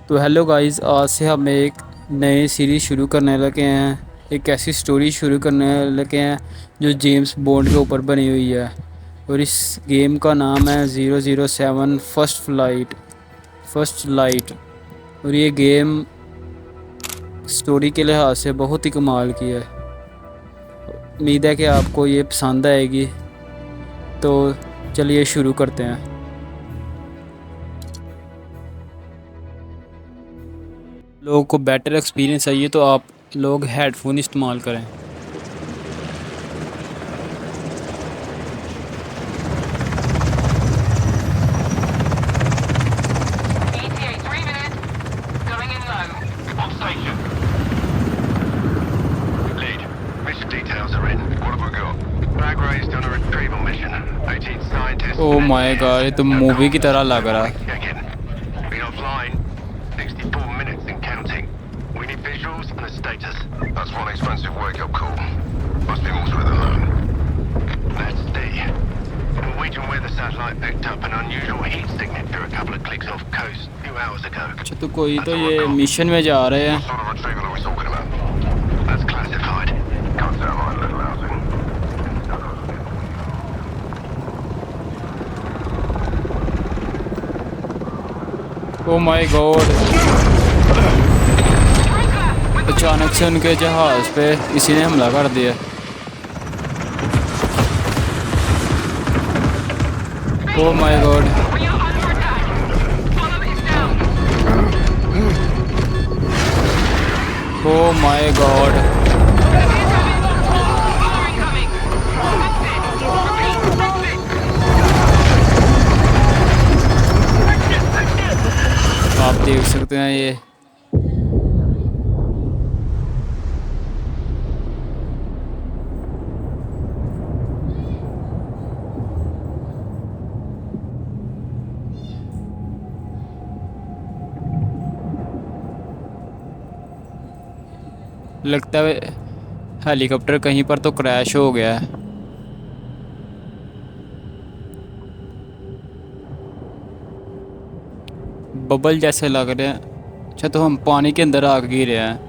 तो hello guys, आज से हम एक नए सीरीज़ शुरू करने लगे हैं। एक ऐसी स्टोरी शुरू करने लगे हैं जो जेम्स बॉन्ड के ऊपर बनी हुई है। और इस गेम का नाम है 007 फर्स्ट लाइट। और ये गेम स्टोरी के लिहाज से बहुत ही कमाल की है। उम्मीद है कि आपको ये पसंद आएगी। तो चलिए शुरू करते हैं। लोगों को बेटर एक्सपीरियंस चाहिए तो आप लोग हेडफोन इस्तेमाल करें। ETA 3 minutes. Going in low. On station. Lead. Mission details are in. What have we got? Bag raised on a retrieval mission. 18 scientists. Oh my God, ये तो मूवी की तरह लग रहा है। Check in. Been offline. 64 minutes and counting. We need visuals and a status. That's one expensive wake-up call. Must be more to it than that. Let's see. Norwegian weather satellite picked up an unusual heat signature a couple of clicks off coast a few hours ago. अच्छा, तो कोई तो ये mission में जा रहे हैं। What sort of retrieval are we talking about? That's classified. Can't sound like a little housing. Oh my God, अचानक से उनके जहाज पे किसी ने हमला कर दिया। ओह my God, We are under attack. Follow it down. Oh my God, Fire incoming. That's it. Repeat. That's it. आप देख सकते हैं ये। लगता है हेलीकॉप्टर कहीं पर तो क्रैश हो गया है। बबल जैसे लग रहे हैं। अच्छा, तो हम पानी के अंदर आग गिरे हैं।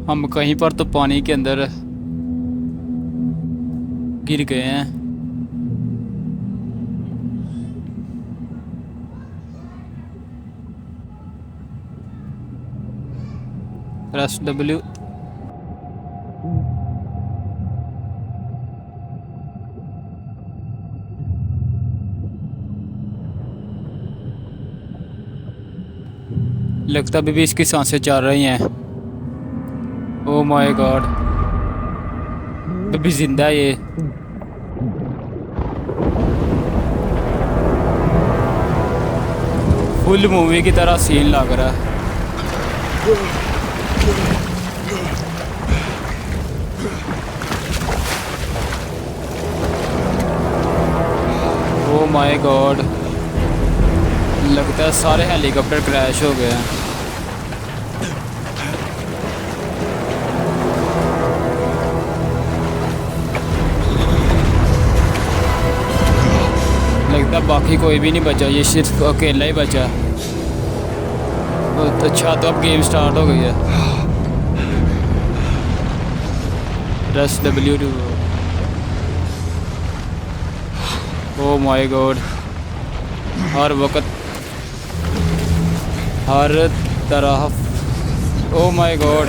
हम कहीं पर तो पानी के अंदर गिर गए हैं। Press W। लगता अभी भी इसकी सांसें चल रही हैं। ओह माय गॉड, अभी जिंदा है ये। फुल मूवी की तरह सीन लग रहा है। ओह माय गॉड, लगता है सारे हेलीकॉप्टर क्रैश हो गए हैं। लगता है बाकी कोई भी नहीं बचा, ये सिर्फ अकेला ही बचा। बहुत अच्छा, तो अब गेम स्टार्ट हो गई है। Press W। Oh my god, हर वक्त हर तरह। ओह माय गॉड,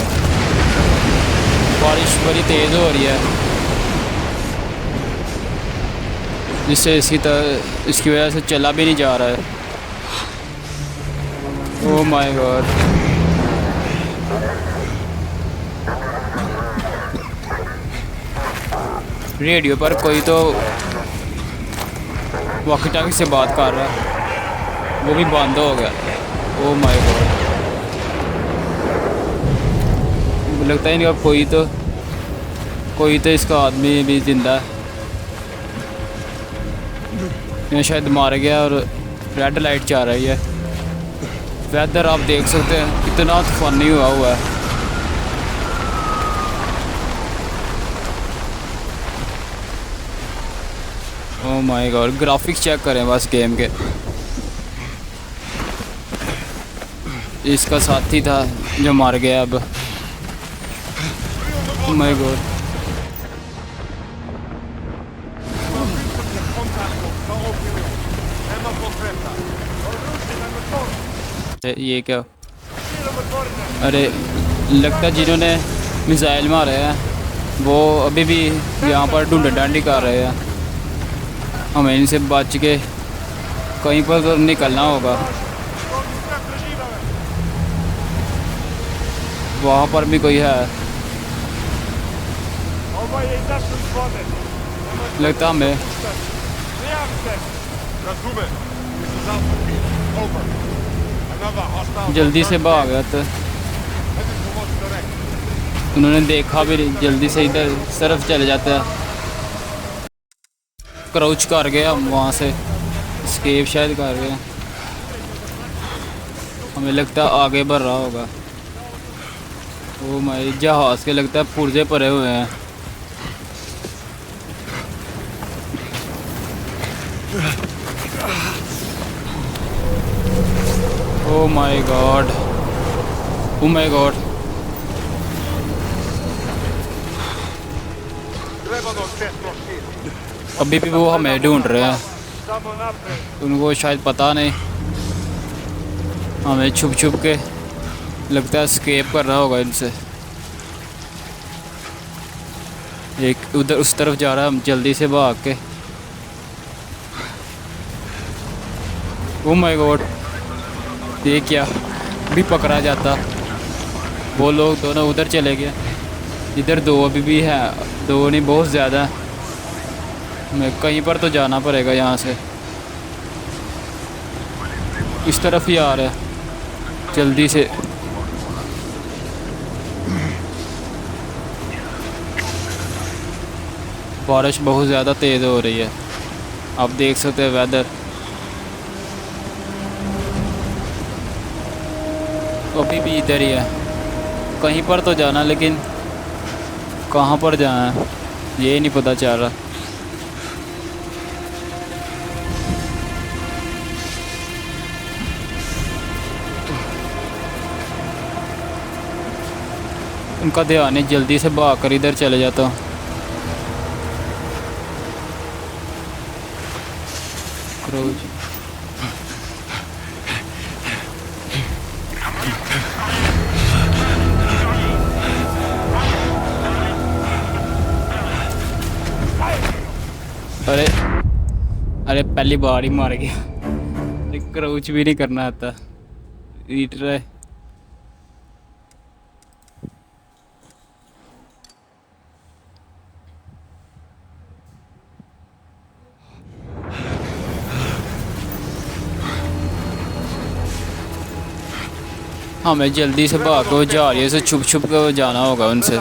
बारिश बड़ी तेज़ हो रही है जिससे इसकी वजह से चला भी नहीं जा रहा है। ओह माय गॉड, रेडियो पर कोई तो वॉकी टॉकी से बात कर रहा है, वो भी बंद हो गया। ओ माय गॉड, लगता है नहीं अब कोई तो इसका आदमी भी जिंदा है। ये शायद मार गया और रेड लाइट जा रही है। वेदर आप देख सकते हैं कितना तूफानी हुआ है। Oh my God, graphics check करें बस गेम के। इसका साथी था जो मर गया अब। ओह माय गॉड, ये क्या? अरे लगता जिन्होंने मिसाइल मारे हैं वो अभी भी यहाँ पर ढूंढा डांडी कर रहे हैं। हमें इनसे बच के कहीं पर तो निकलना होगा। वहाँ पर भी कोई है, लगता हमें जल्दी से भाग गया तो उन्होंने देखा भी नहीं, जल्दी से इधर तरफ चले जाते हैं। क्राउच कर गया हम वहाँ से, स्केप शायद कर गया। हमें लगता है आगे बढ़ रहा होगा। ओ माय, जहाज़ के लगता है पुर्जे पड़े हुए हैं। Oh my God, oh my God, अभी भी वो हमें ढूंढ रहे हैं। उनको शायद पता नहीं, हमें छुप छुप के लगता है स्केप कर रहा होगा इनसे। एक उधर उस तरफ जा रहा है, हम जल्दी से भाग के। ओ माय गॉड, ये क्या, भी पकड़ा जाता। वो लोग दोनों उधर चले गए, इधर दो अभी भी है, दो नहीं बहुत ज़्यादा। हमें कहीं पर तो जाना पड़ेगा यहाँ से। इस तरफ ही आ रहा है, जल्दी से। बारिश बहुत ज़्यादा तेज़ हो रही है, आप देख सकते हैं वेदर। अभी भी इधर ही है, कहीं पर तो जाना, लेकिन कहाँ पर जाना है ये नहीं पता चल रहा। उनका ध्यान है, जल्दी से भाग कर इधर चले जाता हूँ। अरे अरे पहली बार ही मार गया, क्राउच भी नहीं करना आता। ईट रहा है। हमें जल्दी से भाग के जहाज़ से छुप छुप के जाना होगा उनसे,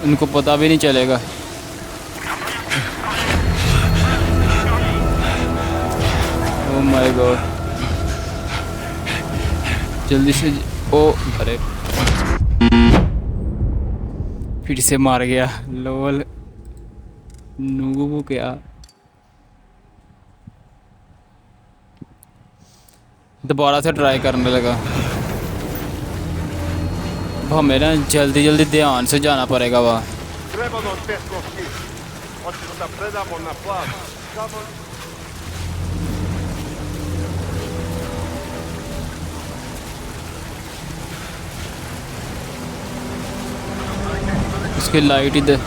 उनको पता भी नहीं चलेगा। ओह माय गॉड, जल्दी से। ओ अरे फिर से मार गया, लोल नूबू क्या। दोबारा से ट्राई करने लगा। अब हमें ना जल्दी जल्दी ध्यान से जाना पड़ेगा वहाँ। उसकी लाइट इधर,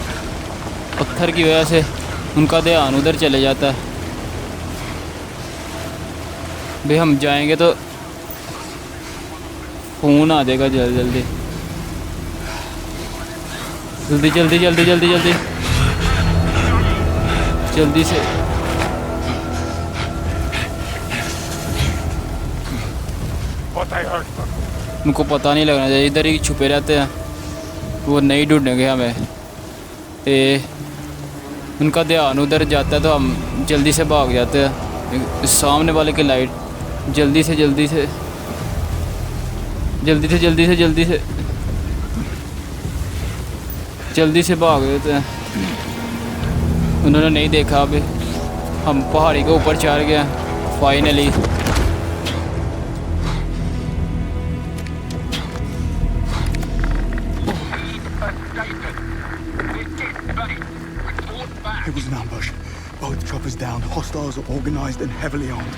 पत्थर की वजह से उनका ध्यान उधर चले जाता है। भाई हम जाएंगे तो फ़ोन आ जाएगा जल्दी जल्दी। जल्दी जल्दी जल्दी जल्दी जल्दी जल्दी से। उनको पता नहीं लगना चाहिए, इधर ही छुपे रहते हैं, वो नहीं ढूंढेंगे हमें। उनका ध्यान उधर जाता है तो हम जल्दी से भाग जाते हैं। सामने वाले की लाइट, जल्दी से जल्दी से जल्दी से जल्दी से जल्दी से जल्दी से भाग देते हैं। उन्होंने नहीं देखा, अभी हम पहाड़ी के ऊपर चढ़ गए finally. It was an ambush. Both choppers down. Hostiles are organized and heavily armed.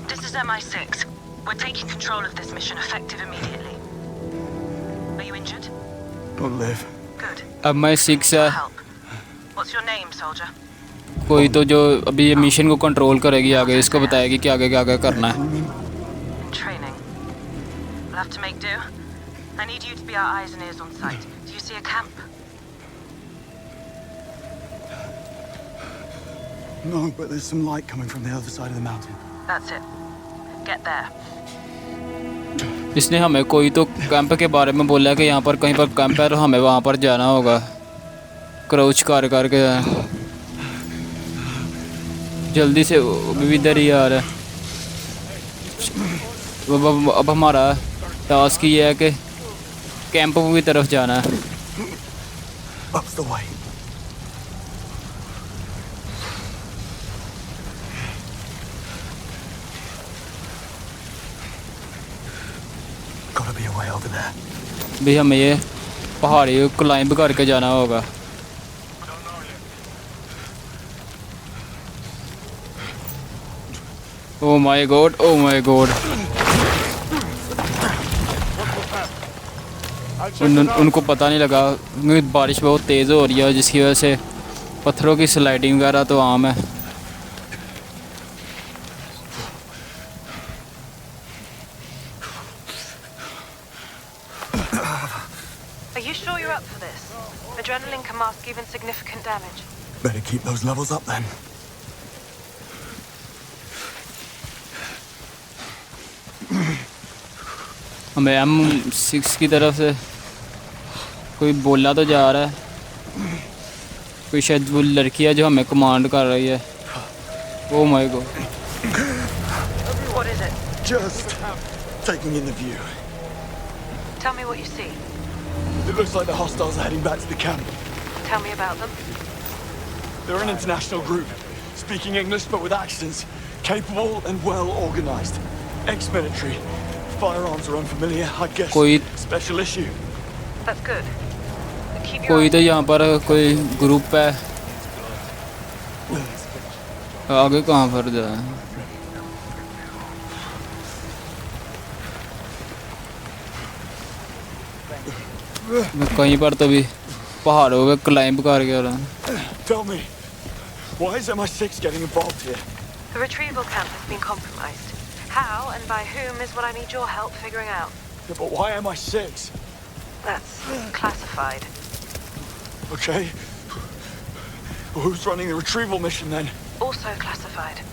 This is MI6. We're taking control of this mission effective immediately. Are you injured? Don't live. Good. अब मैं 6 है, Help. What's your name, soldier? कोई तो जो अभी ये mission को control करेगी आगे, इसको बताएगी कि आगे क्या क्या करना है। In training. We'll have to make do. I need you to be our eyes and ears on site. Do you see a camp? No, but there's some light coming from the other side of the mountain. That's it. Get there. इसने हमें कोई तो camp के बारे में बोला है कि यहाँ पर कहीं पर कैंप है, तो हमें वहाँ पर जाना होगा। क्राउच कर करके जल्दी से, वो भी इधर ही आ रहा है। अब हमारा टास्क ये है कि कैंप की तरफ जाना है। Up's the way. Gotta be a way over there. भी हमें ये पहाड़ी को क्लाइंब करके जाना होगा। Oh my God, oh my God. उनको पता नहीं लगा, बारिश बहुत तेज़ हो रही है जिसकी वजह से पत्थरों की स्लाइडिंग वगैरह तो आम है। Are you sure you're up for this? Adrenaline can mask even significant damage. Better keep those levels up then. हमें M6 की तरफ से कोई बोला तो जा रहा है, कोई शायद वो लड़की है जो हमें कमांड कर रही है। Oh my God. What is it? Just taking in the view. Tell me what you see. It looks like the hostiles are heading back to the camp. Tell me about them. They're an international group, speaking English but with accents, capable and well organized. Ex-military. Firearms are unfamiliar, I guess. कोई Special issue. That's good. But keep your कोई eyes तो यहाँ पर कोई group है। आगे कहाँ पर जाए? मैं कहीं पर तो भी पहाड़ों पे क्लाइंब कर गया रहा। Tell me, why is MI6 getting involved here? The retrieval camp has been compromised. How and by whom is what I need your help figuring out. Yeah, but why MI6? That's classified. Okay. Well, who's running the retrieval mission then? Also classified.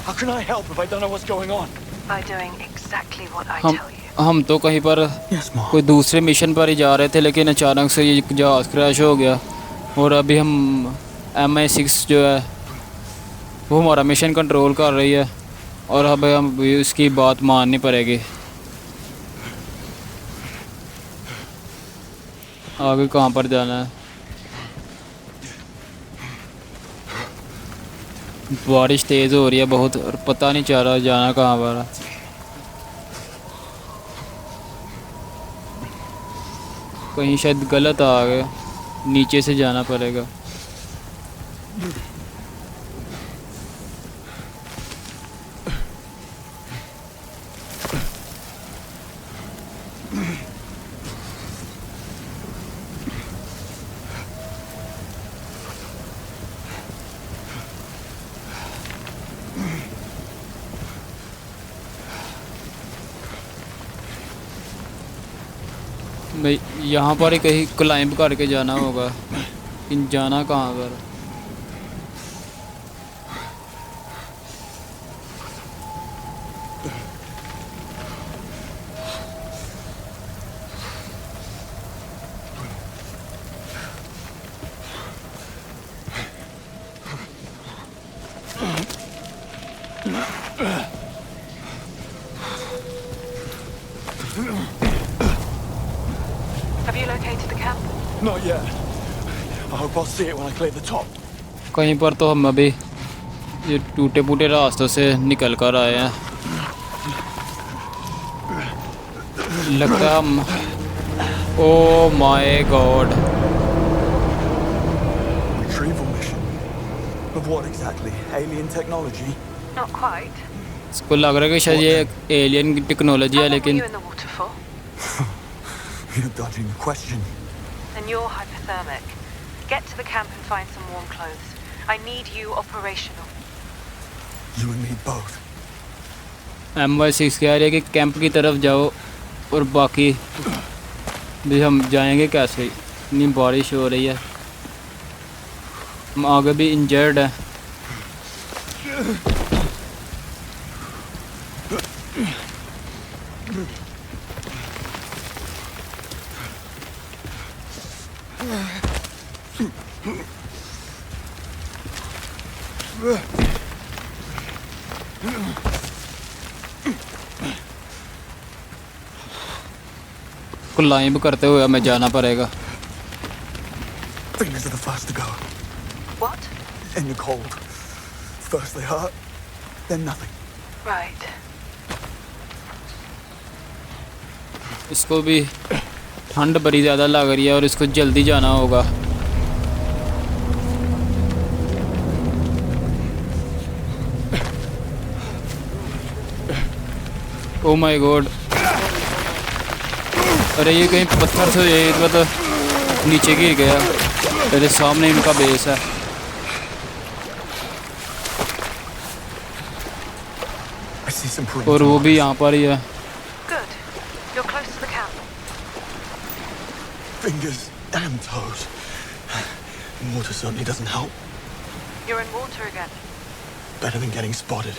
How can I help if I don't know what's going on? By doing exactly what I हम tell you. हम तो कहीं पर Yes, Mom. कोई दूसरे mission पर ही जा रहे थे, लेकिन अचानक से ये जहाज़ क्रैश हो गया और अभी हम MI6 जो है वो हमारा मिशन कंट्रोल कर रही है और अब हम उसकी बात माननी पड़ेगी। आगे कहाँ पर जाना है? बारिश तेज़ हो रही है बहुत और पता नहीं चल रहा जाना कहाँ पर है। कहीं शायद गलत आ गए, नीचे से जाना पड़ेगा। भाई यहाँ पर ही कहीं क्लाइंब करके जाना होगा। इन जाना कहाँ पर? Have you located the camp? Not yet. I hope I'll see it when I clear the top. कहीं पर तो हम अभी ये टूटे फूटे रास्तों से निकल कर आए हैं। लगता है हम ओह my God. Retrieval mission. Of what exactly? Alien technology? Not quite. इसको लग रहा है कि शायद ये एलियन की टेक्नोलॉजी How है, long were लेकिन you in the water for? You're dodging the question. And you're hypothermic. Get to the camp and find some warm clothes. I need you operational. You and me both. MI6 कह रही है कि camp की तरफ जाओ और बाकी भी हम जाएंगे कैसे? इतनी बारिश हो रही है, हम आगे भी इंजर्ड है। क्लाइंब करते हुए हमें जाना पड़ेगा। Fingers are the first to go. What? In the cold. First they hurt, then nothing. Right. इसको भी ठंड बड़ी ज़्यादा लग रही है और इसको जल्दी जाना होगा। Oh my God. अरे ये कहीं पत्थर से ये मतलब नीचे गिर गया। मेरे सामने इनका बेस है। I see some और वो भी यहाँ पर ही है। Good. You're close to the camp. fingers and toes. Water certainly doesn't help. You're in water again. Better than getting spotted.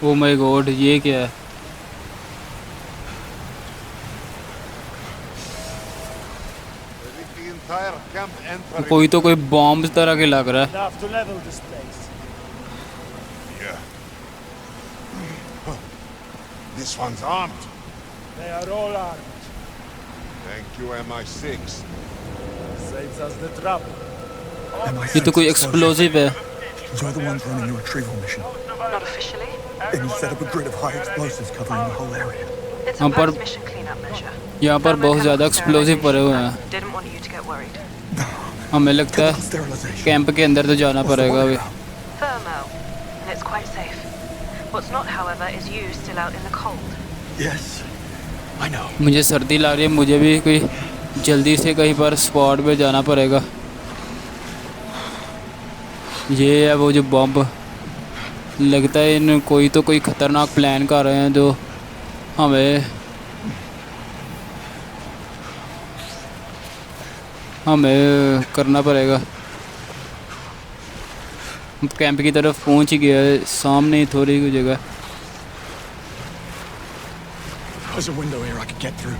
Oh my God, ये क्या है? The entire camp entering. कोई तो कोई बॉम्ब तरह के लग रहा है। Enough to level this place. Yeah. This one's armed. They are all armed. Thank you, MI6. Saves us the trouble. ये तो कोई एक्सप्लोसिव है। You're the ones running the retrieval mission. Not officially. Then you set up a grid of high explosives covering the whole area. It's a हम पर- post-mission cleanup measure. यहाँ पर Thermal बहुत ज़्यादा chemical एक्सप्लोसिव पड़े हुए हैं। sterilization. Didn't want you to get worried. हमें लगता Chemical है sterilization. कैंप के अंदर तो जाना What's the पड़ेगा word अभी। about? Thermo. And it's quite safe. What's not, however, is you still out in the cold. Yes, I know. मुझे सर्दी लग रही है, मुझे भी कोई जल्दी से कहीं पर स्पॉट पे जाना पड़ेगा। ये है वो जो बॉम्ब, लगता है इन कोई तो कोई ख़तरनाक प्लान कर रहे हैं जो हमें करना पड़ेगा। हम कैंप की तरफ पहुंच ही गया है, सामने ही थोड़ी कोई जगह। There's a window here I could get through.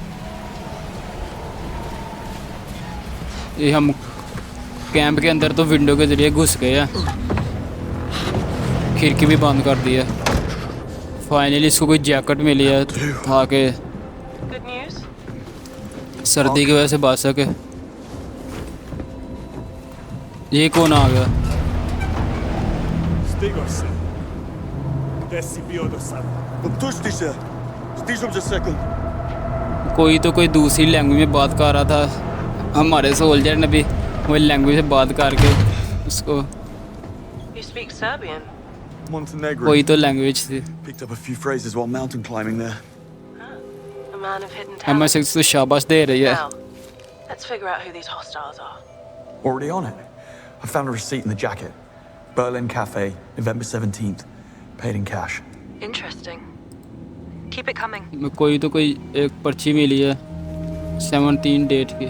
ये हम कैंप के अंदर तो विंडो के ज़रिए घुस गए हैं, खिड़की भी बंद कर दी है। फाइनली इसको कोई जैकेट मिली है ताकि Good news? सर्दी की वजह से बच सके। ये कौन आ गया? Stigos. Desipiodosan. Pustise. Stisam a second. कोई तो कोई दूसरी लैंग्वेज में बात कर रहा था। हमारे सोल्जर ने भी वही लैंग्वेज में बात करके उसको You speak Serbian. Montenegro. कोई तो लैंग्वेज थी। Picked up a few phrases while mountain climbing there. A man of hidden talent. MI6 तो शाबाश दे रही है। Now, let's figure out who these hostiles are. Already on it. I found a receipt in the jacket. Berlin Cafe, November 17th. Paid in cash. Interesting. Keep it coming. कोई एक पर्ची मिली है 17 date की।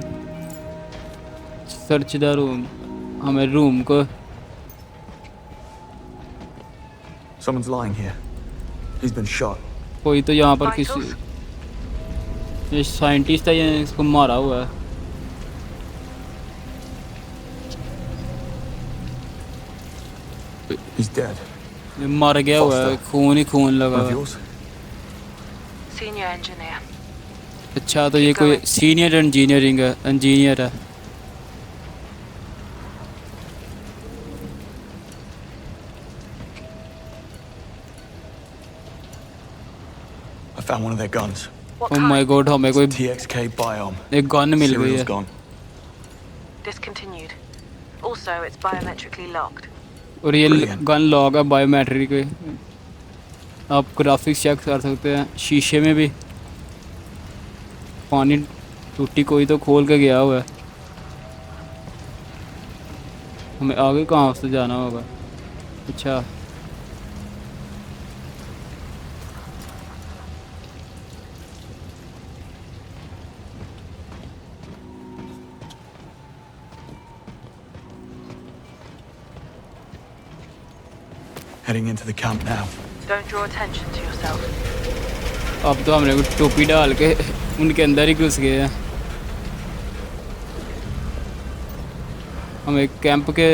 Search the room, हमें room को Someone's lying here. He's been shot. कोई तो यहाँ पर किसी Vitals? ये साइंटिस्ट है, ये इसको मारा हुआ है। He's dead. ये मर गया हुआ है, खून ही खून लगा One of हुआ है। yours? Senior engineer. अच्छा तो ये कोई सीनियर इंजीनियर है। I found one of their guns. What oh my kind? God, हमें कोई TXK Biome. एक गन मिल गई Serial's है। gone. Discontinued. Also, it's biometrically locked. और ये Brilliant. गन लॉक है बायोमेट्रिक पे। आप ग्राफिक्स चेक कर सकते हैं। शीशे में भी पानी टूटी, कोई तो खोल के गया हुआ है। हमें आगे कहाँ से जाना होगा? अच्छा Heading into the camp now. Don't draw attention to yourself. अब तो हमने कुछ टोपी डाल के उनके अंदर ही घुस गए हैं। हमें कैंप के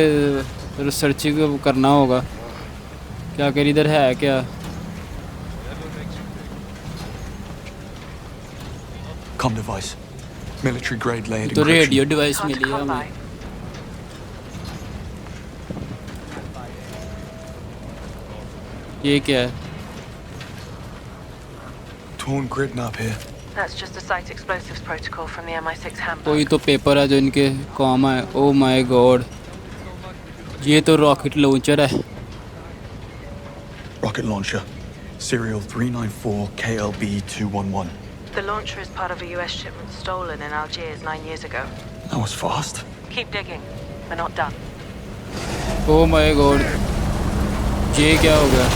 रिसर्च को करना होगा। क्या कर इधर है क्या? Com device. Military grade layered तो radio encryption. Device Hard to मिली है come by. हमें। ये क्या है? Torn grid map here. That's just a site explosives protocol from the MI6 handbook. कोई तो पेपर है जो इनके काम है। ओ माय गॉड, ये तो रॉकेट लॉन्चर है। Rocket launcher. Serial 394 KLB 211. The launcher is part of a US shipment stolen in Algiers 9 years ago. That was fast. Keep digging. We're not done. Oh my God, ये क्या हो गया?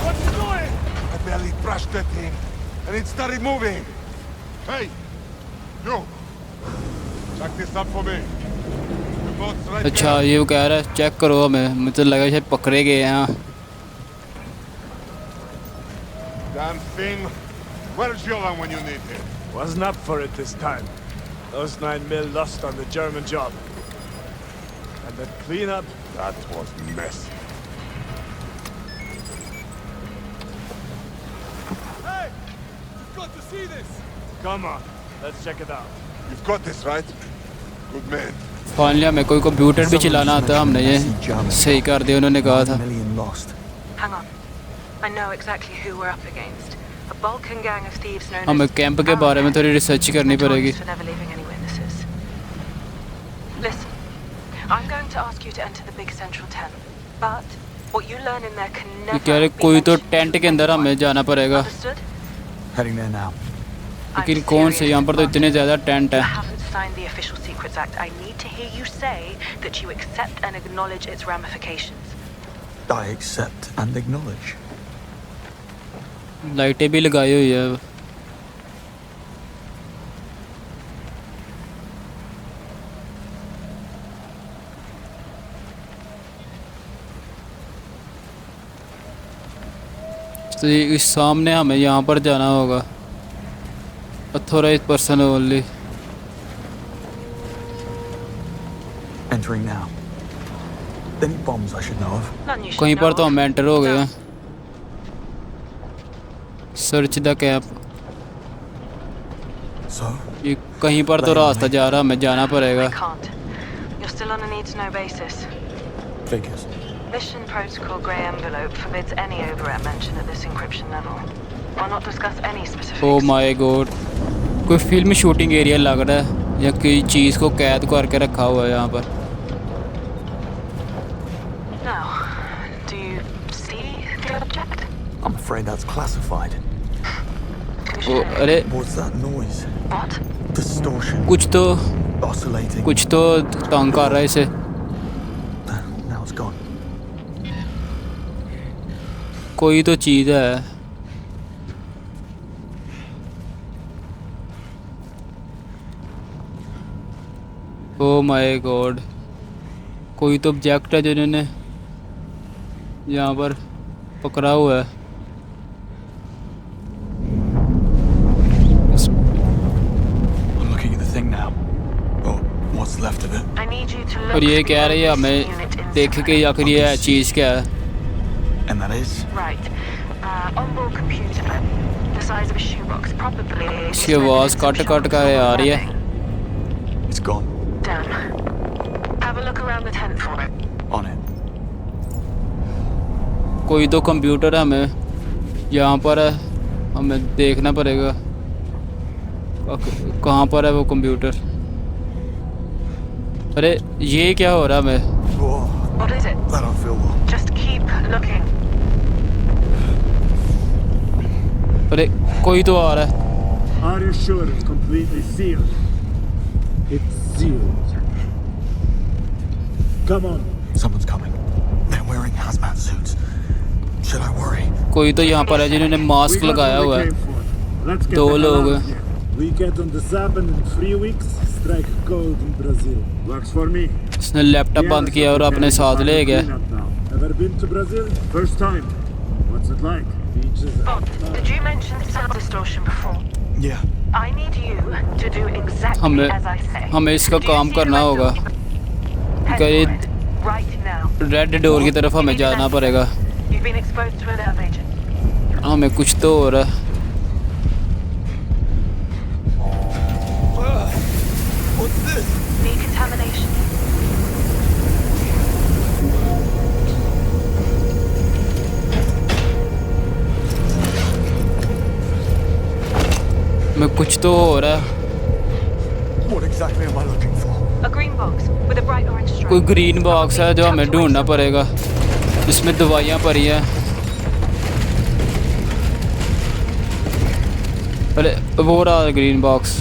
What's it doing? I barely brushed that thing, and it started moving. Hey, you! Check this up for me. The boat's right अच्छा there. ये वो कह रहा है चेक करो हमें। मुझे लगा शायद पकड़े गए हैं। Damn thing. Where's Jovan when you need him? Wasn't up for it this time. Those 9 mil lost on the German job. And the cleanup, That was messy. hey! You've got to see this! Come on, let's check it out. You've got this, right? Good man. Finally हमें कोई computer भी चलाना आता है। हमने ये सही कर दिया, उन्होंने कहा था। 1 million lost. Hang on. I know exactly who we're up against. A Balkan gang of thieves known हमें as कैंप के बारे में थोड़ी रिसर्च करनी पड़ेगी। notorious for never leaving any witnesses. Listen, I'm going to ask you to enter the big central tent, but what you learn in there can ये never कह रहे be कोई तो mentioned टेंट to के अंदर anyone. हमें जाना पड़ेगा। Understood? Heading there now. लेकिन I'm कौन से? serious, यहाँ पर तो Martin. इतने ज़्यादा टेंट You है। haven't signed the Official Secrets Act. I need to hear you say that you accept and acknowledge its ramifications. I accept and acknowledge. लाइटें भी लगाई हुई है। तो ये इस सामने हमें यहाँ पर जाना होगा। Authorise person only. Entering now. Any bombs I should know of? None you should कहीं पर know तो of. हम एंटर हो गए हैं। Search the camp. So, ये कहीं पर तो रास्ता जा रहा, हमें जाना पड़ेगा। I can't. You're still on a need-to-know basis. figures. Mission Protocol Grey Envelope forbids any overrep mention at this encryption level. I'll not discuss any specifics. Oh my God, कोई फिल्म शूटिंग एरिया लग रहा है या कोई चीज़ को कैद करके रखा हुआ है यहाँ पर। Now, do you see the object? I'm afraid that's classified. You O should. अरे What's that noise? What? Distortion. कुछ तो Oscillating. तंग कर रहा है इसे। Now it's gone. कोई तो चीज़ है। ओ माय गॉड, कोई तो ऑब्जेक्ट है जिन्होंने यहाँ पर पकड़ा हुआ है। I'm looking at the thing now. Or what's left of it. I need you to look और ये for the कह रही है unit हमें inside. देख के आखिर ये चीज़ क्या है। And that is? Right. Onboard computer. The size of a shoebox, probably. इसकी आवाज़ कट कर आ रही है। It's gone. Damn. Have a look around the tent for it. On it. कोई तो कंप्यूटर हमें यहाँ पर है, हमें देखना पड़ेगा कहाँ पर है वो कंप्यूटर। अरे ये क्या हो रहा है हमें? Whoa. What is it? I don't feel well. Just keep looking. अरे कोई तो आ रहा है। Are you sure it's completely sealed? It's sealed. Come on. Someone's coming. They're wearing hazmat suits. Should I worry? कोई तो यहाँ पर है जिन्होंने We मास्क got लगाया what we हुआ है। came for. Let's get दो the hell लोग out हैं। of here. We get on the Zap and in 3 weeks strike gold in Brazil. Works for me. उसने लैपटॉप बंद किया और अपने साथ ले गया। Ever been to Brazil? First time. What's it like? Beaches. Oh, did you mention sound distortion before? Yeah. I need you to do exactly हमें as I say. हमें इसका Do you काम see the करना red होगा। door? Head कहीं for it, right now. Red door की तरफ हमें जाना पड़ेगा। You've been exposed to a nerve agent. हमें कुछ तो हो रहा है। What's this? Decontamination. हमें कुछ तो हो रहा है। What exactly am I looking for? A green box with a bright orange stripe. कोई ग्रीन बॉक्स है जो हमें ढूंढना पड़ेगा, जिसमें दवाइयाँ पड़ी हैं। अरे वो रहा ग्रीन बॉक्स।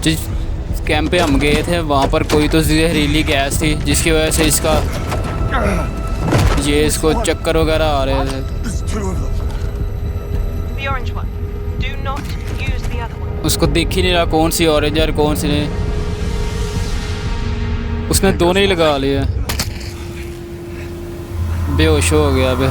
जिस कैंप पे हम गए थे वहाँ पर कोई तो जहरीली गैस थी जिसकी वजह से इसको चक्कर वगैरह आ रहे थे। There's 2 of them. The orange one. Do not use the other one. उसको दिख ही नहीं रहा कौन सी ऑरेंज और कौन सी नहीं। उसने दोनों ही लगा लिए। बेहोश हो गया बे।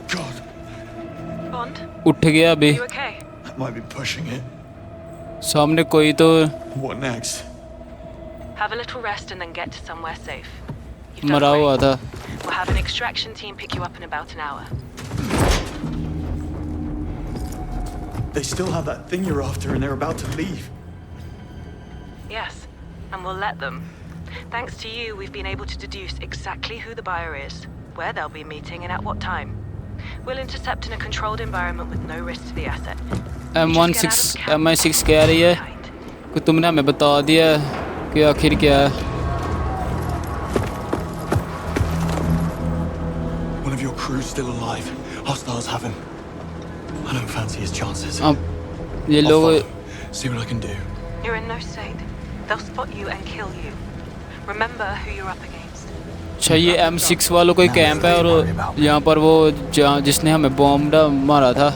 God, Bond, उठ गया अभी। you okay? that might be pushing it. सामने कोई तो What next? Have a little rest and then get to somewhere safe. You've done मरा great. हुआ था। We'll have an extraction team pick you up in about an hour. They still have that thing you're after and they're about to leave. Yes, and we'll let them. Thanks to you, we've been able to deduce exactly who the buyer is, where they'll be meeting, and at what time. We'll intercept in a controlled environment with no risk to the asset. MI6 कह रही है कि तुमने हमें बता दिया कि आखिर क्या है। One of your crew's still alive. Hostiles have him. I don't fancy his chances. अब ये I'll लोग follow. See what I can do. You're in no state. They'll spot you and kill you. Remember who you're up against. अच्छा ये M6 वालों कोई camp है और यहाँ पर वो जिसने हमें बॉम्ब मारा था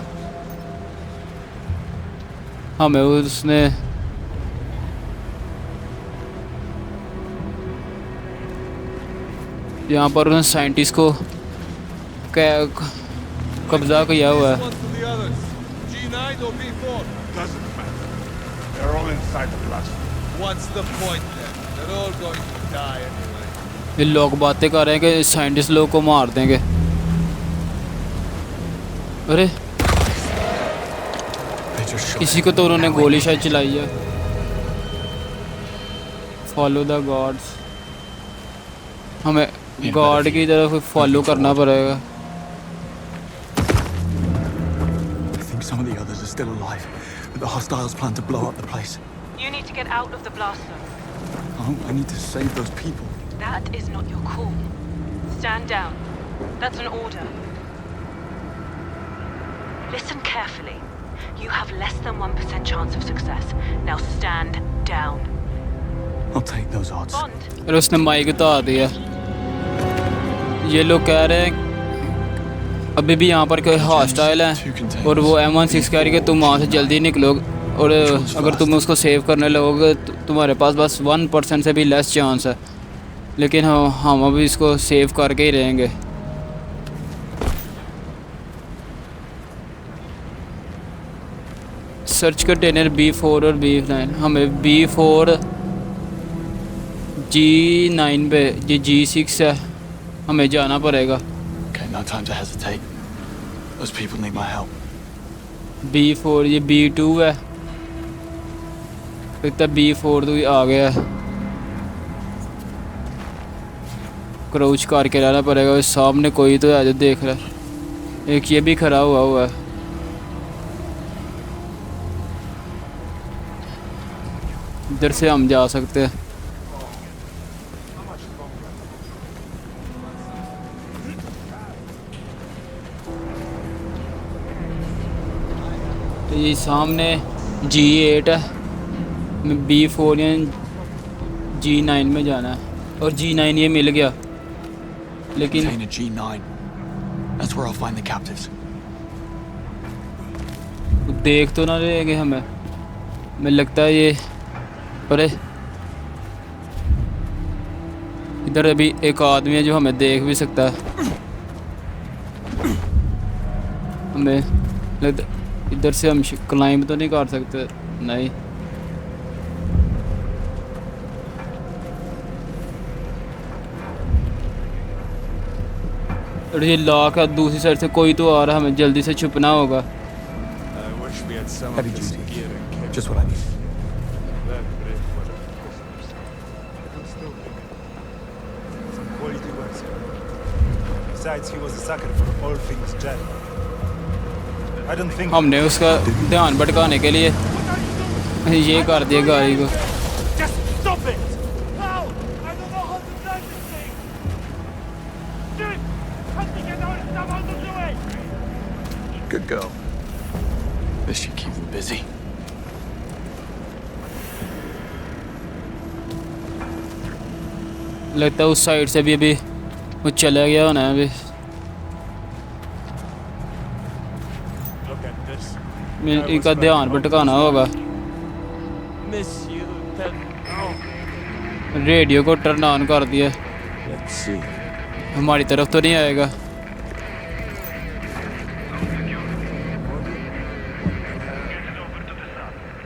हमें उसने यहाँ पर उन्होंने साइंटिस्ट को कब्जा किया हुआ है। G9 or B4? Doesn't matter. They're all inside the blast. What's the point then? They're all going to die anyway. ये लोग बातें कर रहे हैं कि साइंटिस्ट लोग को मार देंगे। अरे They just shot किसी को तो उन्होंने गोली शायद चलाई है। फॉलो द गॉड्स, हमें गॉड की तरफ फॉलो करना पड़ेगा। I think some of the others are still alive, but the hostiles plan to blow up the place. You need to get out of the blast zone. Oh, I need to save those people. That is not your call. Stand down. That's an order. Listen carefully. You have less than 1% chance of success. Now stand down. I'll take those odds. Bond, और उसने mic उतार दिया। ये लोग कह रहे हैं अभी भी यहाँ पर कोई हॉस्टाइल है और वो M16 कह रही है कि तुम वहाँ से जल्दी निकलो और अगर तुम उसको सेव करने लगोगे तो तुम्हारे पास बस 1% से भी लेस चांस है, लेकिन हम अभी इसको सेव करके ही रहेंगे। सर्च कंटेनर B4 और B9, हमें B4 G9 पे ये G6 है, हमें जाना पड़ेगा। Okay, no time to hesitate. Those people need my help. B4 ये B2 है, लगता है B4 तो आ गया है। क्राउच करके रहना पड़ेगा, इस सामने कोई तो है जो देख रहा है। एक ये भी खड़ा हुआ है। इधर से हम जा सकते हैं। तो ये सामने G8 है, B4 या G9 में जाना है और G9 ये मिल गया, लेकिन Container G9. That's where I'll find the captives. देख तो ना रहेंगे हमें, मुझे लगता है ये। अरे इधर अभी एक आदमी है जो हमें देख भी सकता है। हमें लगता इधर से हम क्लाइंब तो नहीं कर सकते, नहीं। और ये लॉक है, दूसरी साइड से कोई तो आ रहा है, हमें जल्दी से छुपना होगा। I wish we had some Heavy of this duty. gear and kit. Just what I need. That bread for the prisoners. I can still make it. Some quality works. Besides, he was a sucker for all things jet. I don't think. हमने उसका ध्यान भटकाने के लिए ये कर दिया गाड़ी को। Just stop it! How? I don't know how to drive this thing. Dude, help me get out of the way. Good girl. This should keep them busy. लगता है उस साइड से भी अभी वो चला गया होना है। अभी Look at this. इनका ध्यान भटकाना होगा। Miss you, tell me. Radio को टर्न ऑन कर दिया, Let's see. हमारी तरफ तो नहीं आएगा।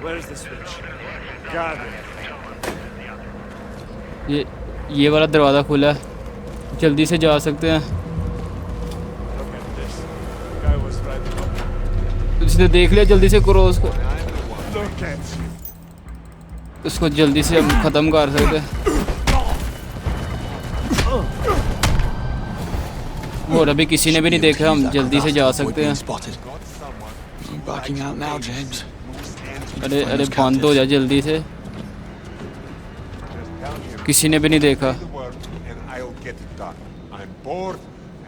Where's the switch? Got it. ये वाला दरवाज़ा खुला है, जल्दी से जा सकते हैं। Look at this. Guy was right up. उसने देख लिया, जल्दी से क्रॉस को, Look at you. उसको जल्दी से हम ख़त्म कर सकते हैं। और अभी किसी ने भी नहीं देखा, हम जल्दी से जा सकते हैं। Spotted. I'm backing out now, James. अरे अरे बंद हो जा जल्दी से, किसी ने भी नहीं देखा। The word and I'll get it done. I'm bored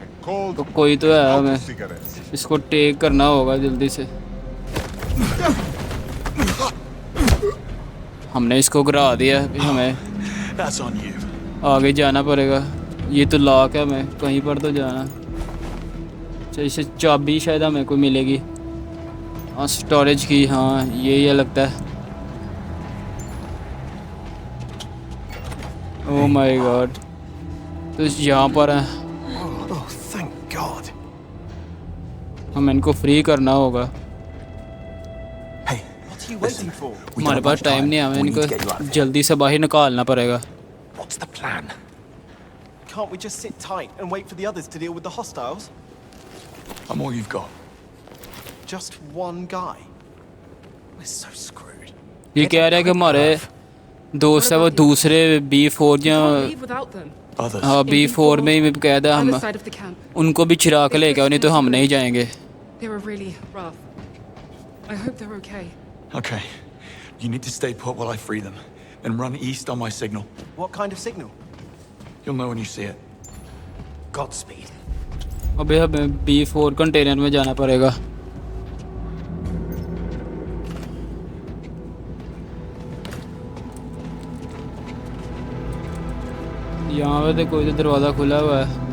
and cold. तो कोई तो है, Out हमें of cigarettes. इसको टेक करना होगा जल्दी से। हमने इसको गिरा दिया, अभी हमें That's on you. आगे जाना पड़ेगा। ये तो लॉक है, हमें कहीं पर तो जाना। अच्छा, इसे चाबी शायद हमें को मिलेगी। हाँ, स्टोरेज की, हाँ ये लगता है। ओह माय गॉड, तो यहाँ पर है, Oh, thank God. हमें इनको फ्री करना होगा। Hey, what are you waiting for? हमारे पास टाइम नहीं है, हमें इनको जल्दी से बाहर निकालना पड़ेगा। What's the plan? Can't we just sit tight and wait for the others to deal with the hostiles? I'm all you've got. Just one guy? We're so screwed. ये कह रहा है कि हमारे दोस्त है वो दूसरे B4 या Leave without them. Others. हाँ B4 में ही कहता है, Other हम side of the camp. उनको भी चिरा के लेके आओ, नहीं तो हम नहीं जाएंगे। They were really rough. I hope they're okay. Okay. You need to stay put while I free them. Then run east on my signal. What kind of signal? You'll know when you see it. Godspeed. अबे हमें B4 container में जाना पड़ेगा। यहाँ पे तो कोई तो दरवाज़ा खुला हुआ है।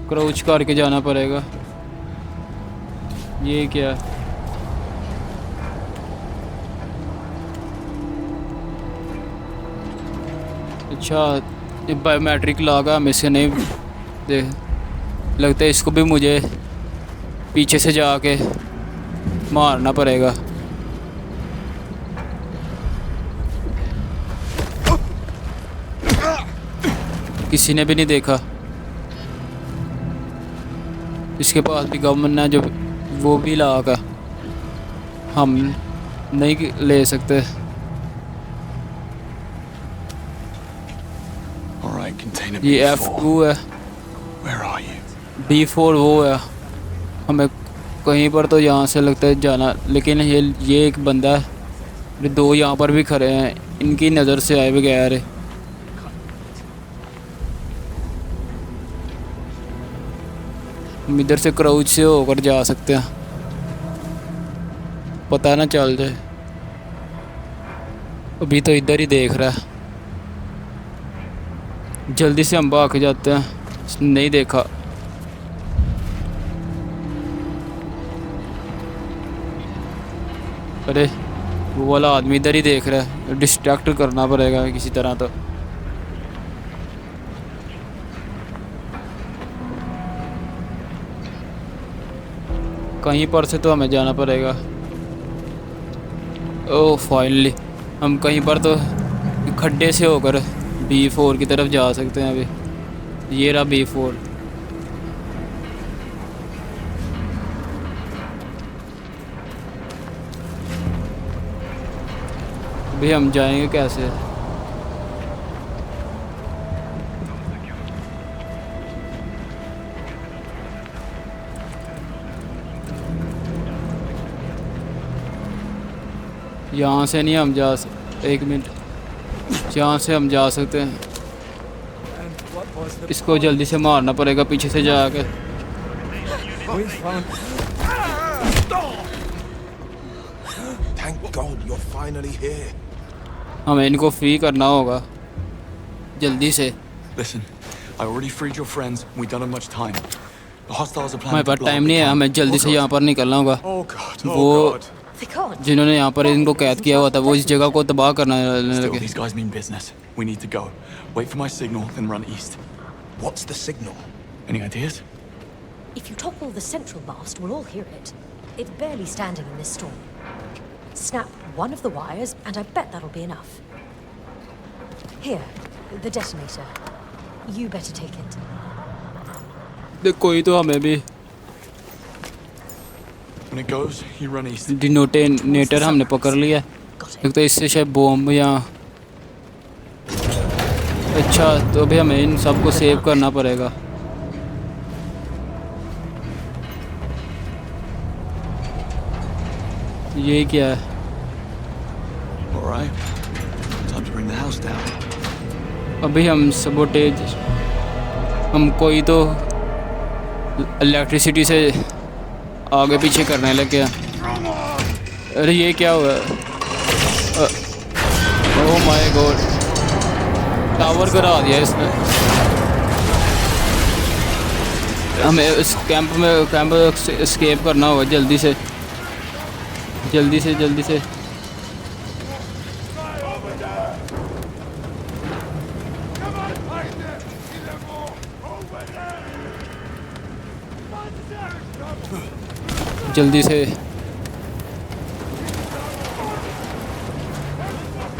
क्राउच करके जाना पड़ेगा। ये क्या? अच्छा, ये बायोमेट्रिक लगा, हमें से नहीं देख लगता है। इसको भी मुझे पीछे से जाके मारना पड़ेगा। किसी ने भी नहीं देखा। इसके पास भी गवर्नमेंट है जो वो भी लगा, हम नहीं ले सकते। ये F2 है, B4 वो है। हमें कहीं पर तो यहाँ से लगता है जाना, लेकिन ये एक बंदा है, ये दो यहाँ पर भी खड़े हैं, इनकी नज़र से आए बगैर है। हम इधर से क्राउच से होकर जा सकते हैं, पता ना चल जाए। अभी तो इधर ही देख रहा है। जल्दी से हम भाग के जाते हैं, नहीं देखा। अरे वो वाला आदमी इधर ही देख रहा है, डिस्ट्रैक्ट करना पड़ेगा किसी तरह। तो कहीं पर से तो हमें जाना पड़ेगा। ओह फाइनली हम कहीं पर तो खड्डे से होकर B4 की तरफ जा सकते हैं। अभी ये रहा B4। अभी हम जाएंगे कैसे? यहाँ से नहीं हम जा एक मिनट, यहाँ से हम जा सकते हैं। इसको जल्दी से मारना पड़ेगा पीछे से जाके। Thank God you're finally here. हमें इनको फ्री करना होगा जल्दी से। Listen, I already freed your friends. We don't have much time. The hostiles are हमारे planning to pass blow time up नहीं the है, camp. हमें जल्दी से यहाँ पर निकलना होगा। Oh God! Oh वो God! They can't. जिन्होंने यहाँ पर इनको कैद किया हुआ था वो इस जगह को तबाह करना Still, लगे। these guys mean business. We need to go. Wait for my signal, then run east. What's the signal? Any ideas? If you topple the central mast, we'll all hear it. It's barely standing in this storm. Snap one of the wires, and I bet that'll be enough. Here, the detonator. You better take it. देख कोई तो हमें भी When it goes, you run east. डिनोटेनेटर हमने पकड़ लिया। एक तो इससे शायद बॉम्ब या अच्छा, तो अभी हमें इन सबको सेव करना पड़ेगा। ये क्या है? All right. Time to bring the house down. अभी हम सबोटेज, हम कोई तो इलेक्ट्रिसिटी से आगे पीछे करने लगे हैं। अरे ये क्या हुआ? ओह माय गॉड, टावर गिरा दिया इसने। हमें इस कैंप एस्केप करना होगा जल्दी से जल्दी से जल्दी से। जल्दी से।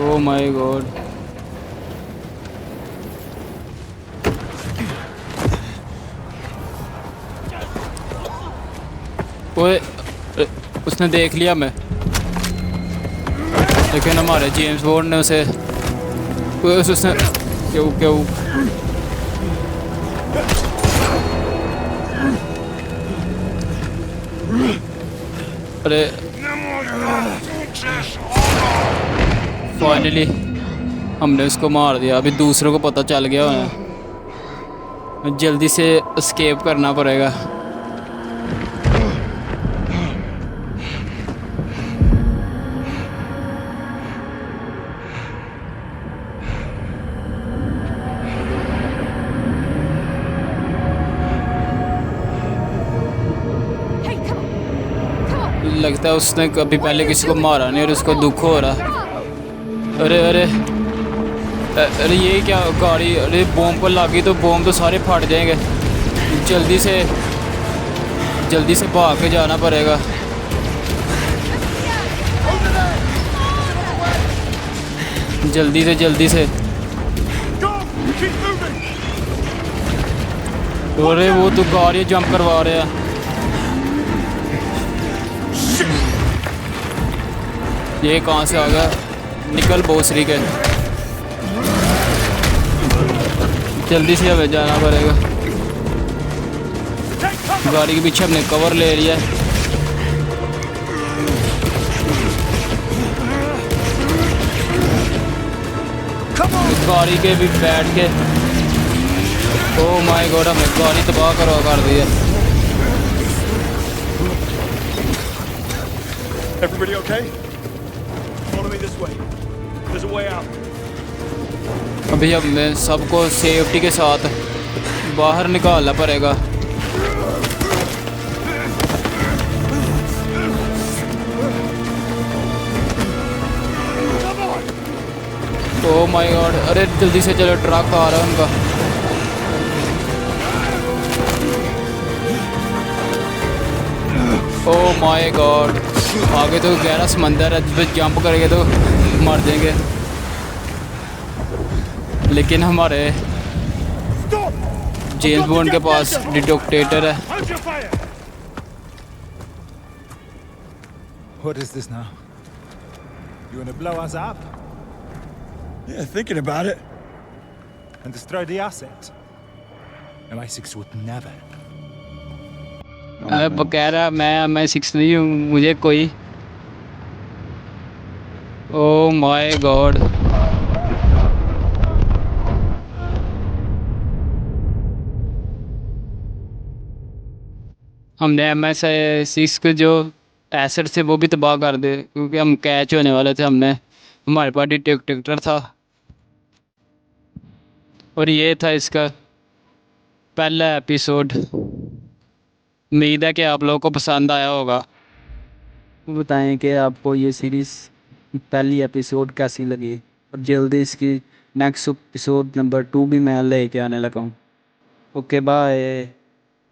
ओह माय गॉड, ओए उसने देख लिया मैं, लेकिन हमारे जेम्स बॉन्ड ने उसे उसने क्यों क्यों अरे फाइनली हमने उसको मार दिया। अभी दूसरों को पता चल गया है, जल्दी से एस्केप करना पड़ेगा। लगता है उसने कभी पहले किसी को मारा नहीं और उसको दुख हो रहा। अरे अरे अरे ये क्या गाड़ी, अरे बॉम्ब पर लगी तो बॉम्ब तो सारे फट जाएंगे। जल्दी से भाग के जाना पड़ेगा। जल्दी से अरे वो तो गाड़ी जंप करवा रहे हैं। ये कहाँ से आ गया? निकल भोसरी के, जल्दी से हमें जाना पड़ेगा। गाड़ी के पीछे हमने कवर ले लिया है। गाड़ी के भी बैठ के, ओह माय गॉड, हमने गाड़ी तबाह कर दी है। Everybody okay? Follow me this way. There's a way out. अभी हमें सबको सेफ्टी के साथ बाहर निकालना पड़ेगा। ओह माय गॉड, अरे जल्दी से चलो, ट्रक आ रहा है उनका। ओह माय गॉड, आगे तो गहरा समंदर है, जिस पर जंप करेंगे तो मर जाएंगे। लेकिन हमारे जेम्स बॉन्ड के पास डिटेक्टर है। What is this now? You wanna blow us up Yeah, thinking about it. and destroy the asset? MI6 would never. कह रहा मैं MI6 नहीं हूँ, मुझे कोई। ओह माय गॉड, हमने MI6 के जो एसेट थे वो भी तबाह कर दे, क्योंकि हम कैच होने वाले थे। हमारे पास डिटेक्टर था और ये था इसका पहला एपिसोड। उम्मीद है कि आप लोगों को पसंद आया होगा। बताएं कि आपको ये सीरीज़ पहली एपिसोड कैसी लगी, और जल्दी इसकी नेक्स्ट एपिसोड नंबर 2 भी मैं लेके आने लगा हूँ। Okay bye.